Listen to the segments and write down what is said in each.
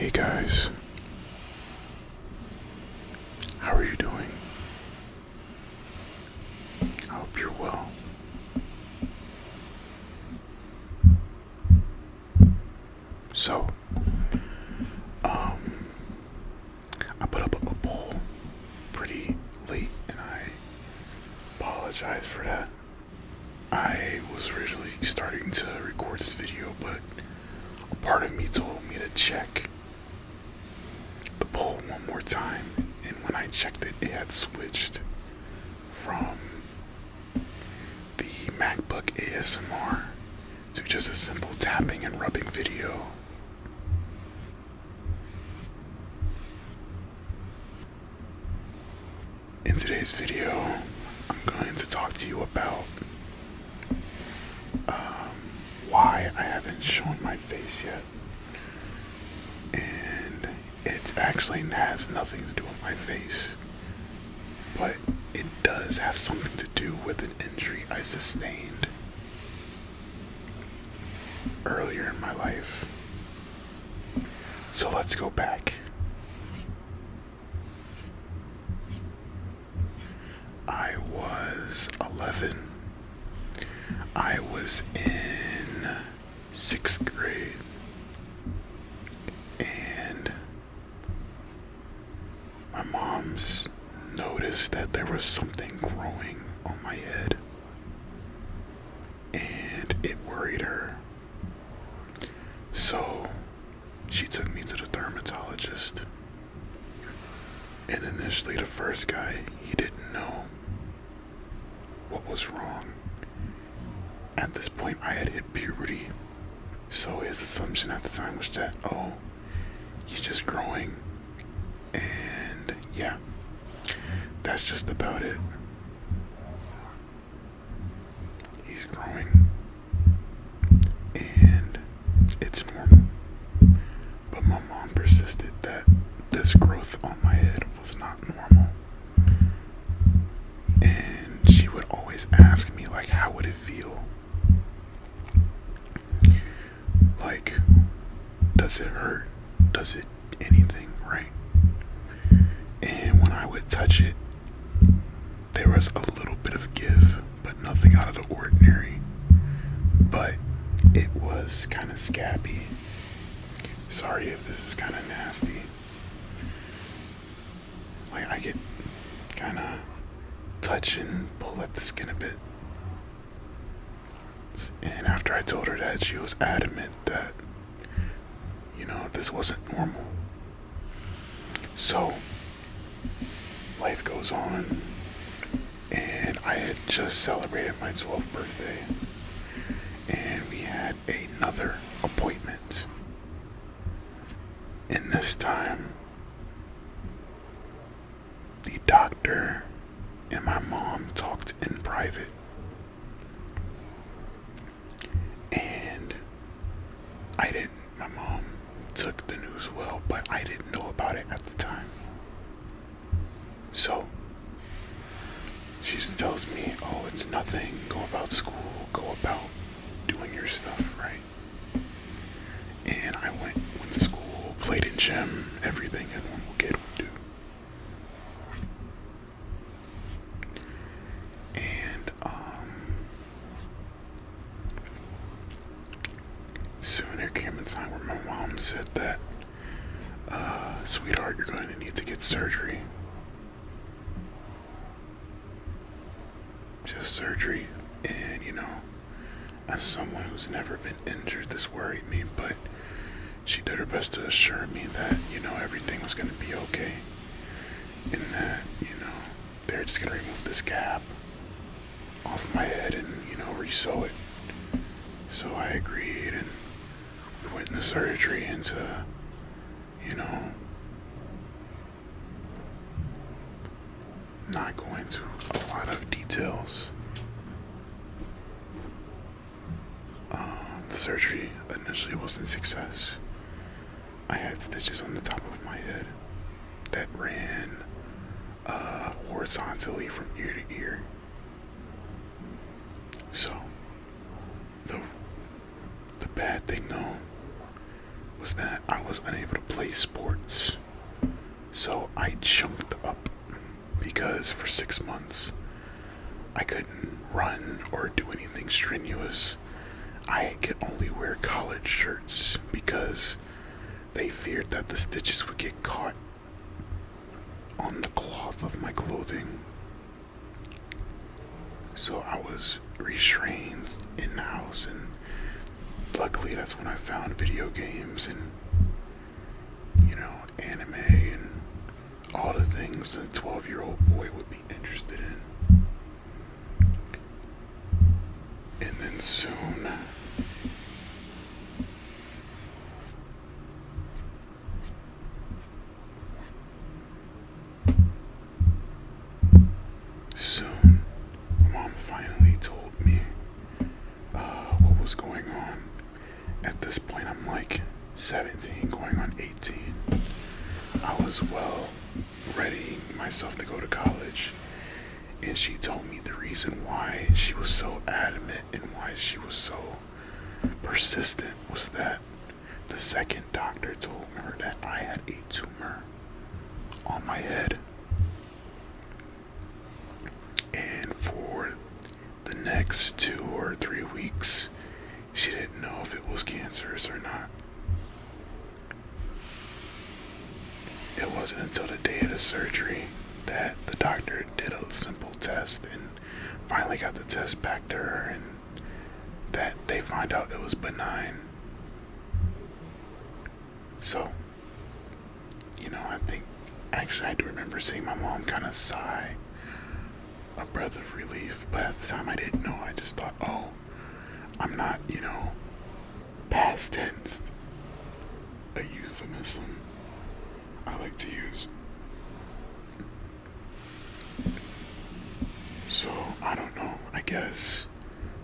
Hey guys, how are you doing? I hope you're well. So, I put up a poll pretty late and I apologize for that. I was originally starting to record this video, but a part of me told me to check the poll one more time, and when I checked it, it had switched from the MacBook ASMR to just a simple tapping and rubbing video. In today's video, I'm going to talk to you about why I haven't shown my face yet. And it actually has nothing to do with my face, but it does have something to do with an injury I sustained earlier in my life. So let's go back. I was 11. I was in 6th grade. And my mom's noticed that there was something growing on my head. And it worried her. So she took me to the dermatologist. And initially the first guy, he didn't know what was wrong. At this point I had hit puberty, so his assumption at the time was that, oh, he's just growing, and yeah, that's just about it. He's growing, and it's normal. But my mom persisted that this growth on my head was not normal. And she would always ask me, like, how would it feel? Like, does it hurt? Does it anything, right? And when I would touch it, there was a little bit of give, but nothing out of the ordinary. But it was kind of scabby. Sorry if this is kind of nasty. Like, I could kind of touch and pull at the skin a bit. And after I told her that, she was adamant that, this wasn't normal. So, life goes on, and I had just celebrated my 12th birthday, and we had another appointment. And this time, the doctor and my mom talked in private. And my mom took the news well, but I didn't know about it at the time. So, she just tells me, oh, it's nothing, go about school, go about doing your stuff, right? And I went to school, played in gym, everything a normal kid would do. And, soon there came a time where my mom said that, sweetheart, you're going to need to get surgery. Just surgery. And, as someone who's never been injured, this worried me, but she did her best to assure me that, everything was going to be okay. And that, they're just going to remove the scab off of my head and, re-sew it. So I agreed, and we went into surgery into, not go into a lot of details. The surgery initially wasn't a success. I had stitches on the top of my head that ran horizontally from ear to ear. So, the bad thing though was that I was unable to play play sports. So I chunked up because for 6 months I couldn't run or do anything strenuous. I could only wear collared shirts because they feared that the stitches would get caught on the cloth of my clothing. So I was restrained in the house, and luckily that's when I found video games and, anime and all the things a 12-year-old boy would be interested in. And then soon, my mom finally told me what was going on. At this point, I'm like 17, going on 18. I was well readying myself to go to college, and she told me the reason why she was so adamant and why she was so persistent was that the second doctor told her that I had a tumor on my head. And for the next 2 or 3 weeks, she didn't know if it was cancerous or not. It wasn't until the day of the surgery that the doctor did a simple test and finally got the test back to her, and that they found out it was benign. So, I think, actually I do remember seeing my mom kind of sigh a breath of relief, but at the time I didn't know. I just thought, oh, I'm not, past tense, a euphemism I like to use. So, I don't know, I guess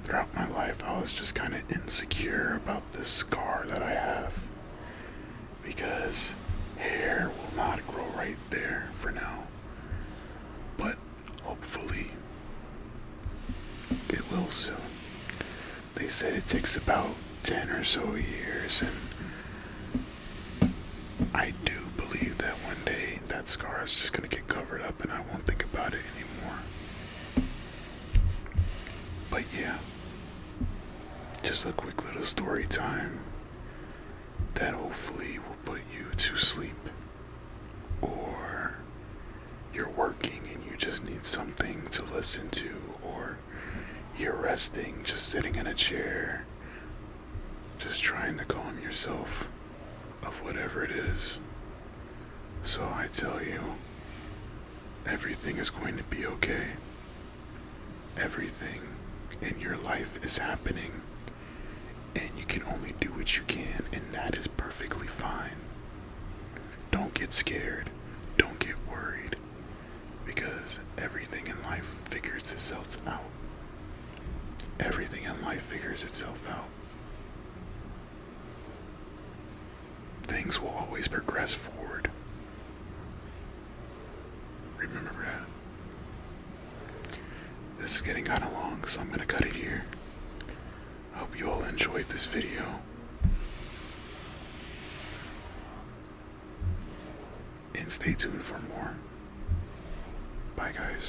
throughout my life I was just kind of insecure about this scar that I have, because hair will not grow right there for now, but hopefully it will soon. They said it takes about 10 or so years, and I do believe that one day that scar is just going to get covered up and I won't think about it anymore. But yeah, just a quick little story time that hopefully will put you to sleep, or you're working and you just need something to listen to, or you're resting, just sitting in a chair, just trying to calm yourself of whatever it is. So I tell you, everything is going to be okay. Everything in your life is happening, and you can only do what you can, and that is perfectly fine. Don't get scared. Don't get worried, because everything in life figures itself out. Everything in life figures itself out. Things will always progress forward. Remember that. This is getting kind of long, so I'm going to cut it here. I hope you all enjoyed this video. And stay tuned for more. Bye, guys.